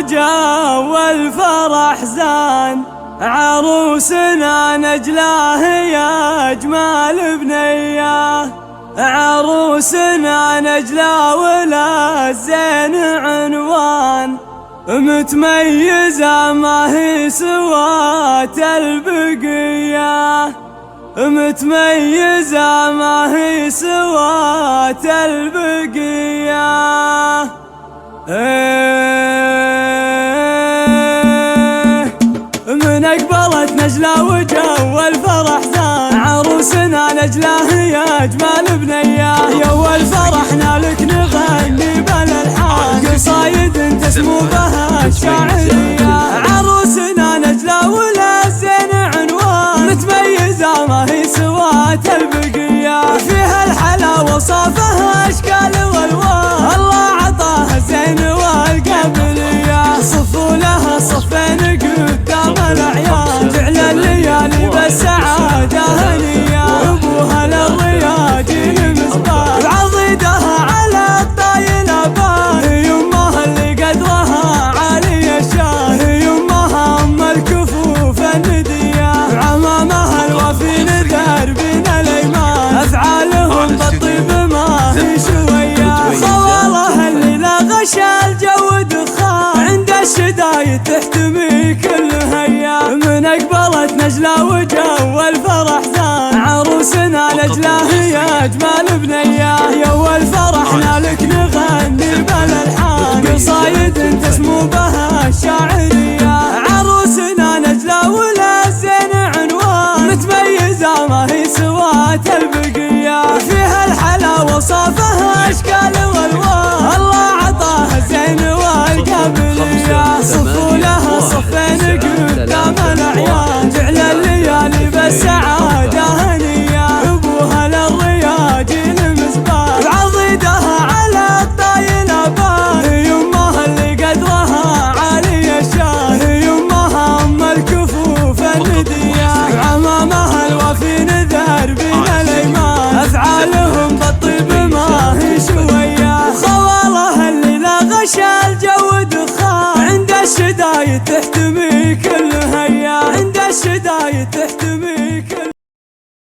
وجا والفرح زان، عروسنا نجلاه يا أجمل بنية، عروسنا نجلة ولا الزين عنوان، متميزة ما هي سوات البقية، متميزة ما هي سوات البقية. من أقبلت نجلة وجو الفرح زان، عروسنا نجلة هي أجمل بنية، يا الفرح نالك نغني بالألحان، قصايد تسمو بها الشاعرية، عروسنا نجلة ولا الزين عنوان، متميزة ما هي سوات البقية، فيها الحلا وصافها أشكال والوان، الله عطاها الزين والقابلية، صفوا لها صفين قدام الأعيان، جعل الليالي بالسعادة هنية، أبوها للرياجين مصباح، وعضيدها على الطايل أبان، يمها اللي قدرها عالي الشان، يمها أم الكفوف الندية، وعمامها الوفين دربين الأيمان، أفعالهم بالطيب ما هي شوية، صوالها اللي لا غش الجو دخان، عند الشدايد تحت